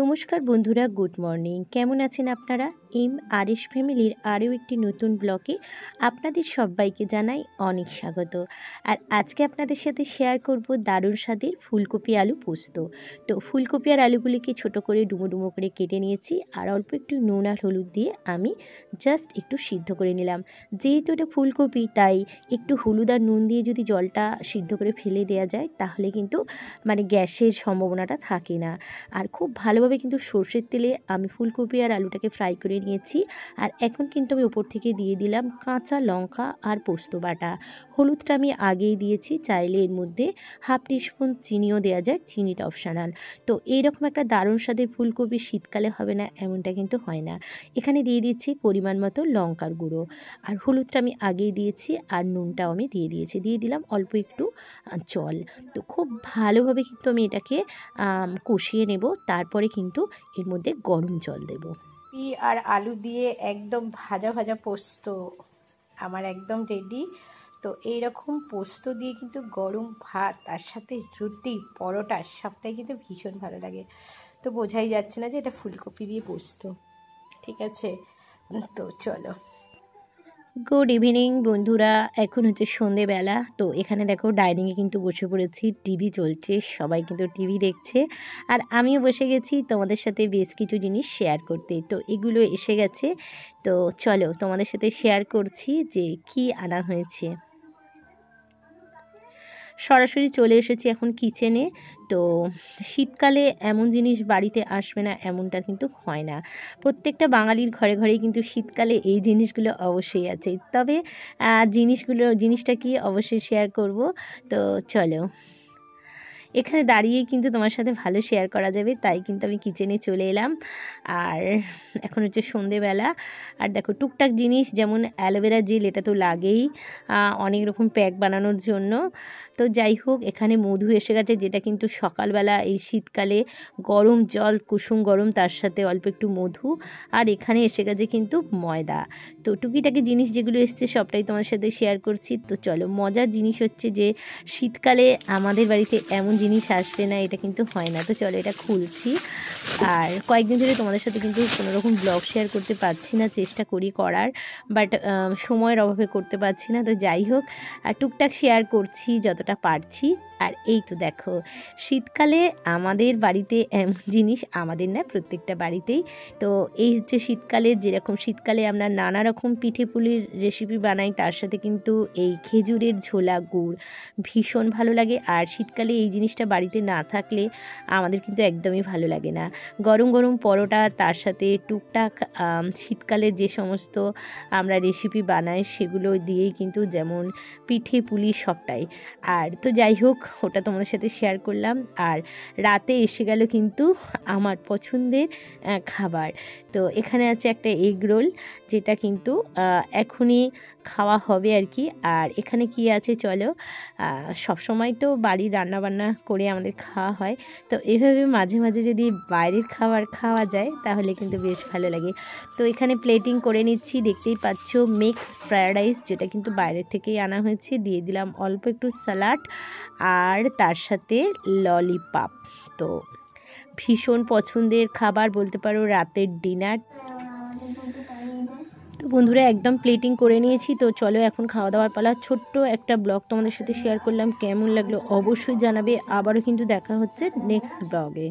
নমস্কার বন্ধুরা, good morning. কেমন আছেন আপনারা? আর এস ফ্যামিলির আরও একটি নতুন ব্লগে আপনাদের সবাইকে জানাই অনেক স্বাগত। আর আজকে আপনাদের সাথে শেয়ার করব দারুণ স্বাদের ফুলকপি আলু পোস্ত। তো ফুলকপি আর আলুগুলিকে ছোট করে ডুমো ডুমো করে কেটে নিয়েছি, আর অল্প একটু নুন আর হলুদ দিয়ে আমি জাস্ট একটু সিদ্ধ করে নিলাম। যেহেতু এটা ফুলকপি, তাই একটু হলুদ আর নুন দিয়ে যদি জলটা সিদ্ধ করে ফেলে দেওয়া যায় তাহলে কিন্তু গ্যাসের সম্ভাবনাটা থাকে না। আর খুব ভালোভাবে কিন্তু সর্ষের তেলে আমি ফুলকপি আর আলুটাকে ফ্রাই করে নিয়েছি। আর এখন কিন্তু আমি উপর থেকে দিয়ে দিলাম কাঁচা লঙ্কা আর পোস্ত বাটা। হলুদটা আমি আগেই দিয়েছি, চাইলে এর মধ্যে হাফ টিস্পুন চিনিও দেওয়া যায়, চিনিটা অপশনাল। তো এইরকম একটা দারুণ স্বাদের ফুলকপি শীতকালে হবে না এমনটা কিন্তু হয় না। এখানে দিয়ে দিচ্ছি পরিমাণ মতো লঙ্কার গুঁড়ো, আর হলুদটা আমি আগেই দিয়েছি, আর নুনটাও আমি দিয়ে দিয়েছি, দিয়ে দিলাম অল্প একটু জল। তো খুব ভালোভাবে কিন্তু আমি এটাকে কষিয়ে নেব। তারপরে কিন্তু এর মধ্যে গরম জল দেব। আর আলু দিয়ে একদম ভাজা ভাজা পোস্ত আমার একদম রেডি। তো এইরকম পোস্ত দিয়ে কিন্তু গরম ভাত, তার সাথে রুটি, পরোটা সবটাই কিন্তু ভীষণ ভালো লাগে। তো বোঝাই যাচ্ছে না যে এটা ফুলকপি দিয়ে পোস্ত। ঠিক আছে, তো চলো। গুড ইভিনিং বন্ধুরা, এখন হচ্ছে সন্ধেবেলা। তো এখানে দেখো ডাইনিংয়ে কিন্তু বসে পড়েছি, টিভি চলছে, সবাই কিন্তু টিভি দেখছে, আর আমিও বসে গেছি তোমাদের সাথে বেশ কিছু জিনিস শেয়ার করতে। তো এগুলো এসে গেছে, তো চলো তোমাদের সাথে শেয়ার করছি যে কি আনা হয়েছে। সরাসরি চলে এসেছি এখন কিচেনে। তো শীতকালে এমন জিনিস বাড়িতে আসবে না এমনটা কিন্তু হয় না। প্রত্যেকটা বাঙালির ঘরে ঘরেই কিন্তু শীতকালে এই জিনিসগুলো অবশ্যই আছে। তবে জিনিসটা কি অবশ্যই শেয়ার করব। তো চলো, এখানে দাঁড়িয়েই কিন্তু তোমার সাথে ভালো শেয়ার করা যাবে, তাই কিন্তু আমি কিচেনে চলে এলাম। আর এখন হচ্ছে সন্ধেবেলা। আর দেখো টুকটাক জিনিস, যেমন অ্যালোভেরা জেল, এটা তো লাগেই অনেক রকম প্যাক বানানোর জন্য। তো যাই হোক, এখানে মধু এসে গেছে, যেটা কিন্তু সকালবেলা এই শীতকালে গরম জল, কুসুম গরম, তার সাথে অল্প একটু মধু। আর এখানে এসে গেছে কিন্তু ময়দা। তো টুকিটাকি জিনিস যেগুলো এসছে সবটাই তোমার সাথে শেয়ার করছি। তো চলো, মজার জিনিস হচ্ছে যে শীতকালে আমাদের বাড়িতে এমন জিনিস আসবে না এটা কিন্তু হয় না। তো চলো, এটা খুলছি। আর কয়েকদিন ধরে তোমাদের সাথে কিন্তু কোনোরকম ব্লগ শেয়ার করতে পারছি না, চেষ্টা করি করার, বাট সময়ের অভাবে করতে পারছি না। তো যাই হোক, টুকটাক শেয়ার করছি যতটা পারছি। আর এই তো দেখো, শীতকালে আমাদের বাড়িতে এমন জিনিস, আমাদের না প্রত্যেকটা বাড়িতেই। তো এই হচ্ছে শীতকালে, যেরকম শীতকালে আমরা নানা রকম পিঠে পুলির রেসিপি বানাই, তার সাথে কিন্তু এই খেজুরের ঝোলা গুড় ভীষণ ভালো লাগে। আর শীতকালে এই জিনিসটা বাড়িতে না থাকলে আমাদের কিন্তু একদমই ভালো লাগে না। গরম গরম পরোটা, তার সাথে টুকটাক শীতকালের যে সমস্ত আমরা রেসিপি বানাই সেগুলো দিয়েই কিন্তু, যেমন পিঠে পুলি সবটাই। আর তো যাই হোক, ওটা তোমাদের সাথে শেয়ার করলাম। আর রাতে এসে গেল কিন্তু আমার পছন্দের খাবার। তো এখানে আছে একটা এগ রোল, যেটা কিন্তু এখনই খাওয়া হবে আর কি। আর এখানে কি আছে চলো, সব সময় তো বাড়ির রান্নাবান্না করে আমাদের খাওয়া হয়, তো এভাবে মাঝে মাঝে যদি বাইরের খাবার খাওয়া যায় তাহলে কিন্তু বেশ ভালো লাগে। তো এখানে প্লেটিং করে নিচ্ছি, দেখতেই পাচ্ছ মিক্স ফ্রায়েড রাইস, যেটা কিন্তু বাইরের থেকেই আনা হয়েছে। দিয়ে দিলাম অল্প একটু স্যালাড, আর তার সাথে ললিপপ। তো ভীষণ পছন্দের খাবার বলতে পারো, রাতের ডিনার। তো বন্ধুরা একদম প্লেটিং করে নিয়েছি। তো চলো এখন খাওয়া দাওয়ার পালা। ছোট্ট একটা ব্লগ তোমাদের সাথে শেয়ার করলাম, কেমন লাগলো অবশ্যই জানাবে। আবারও কিন্তু দেখা হচ্ছে নেক্সট ব্লগে।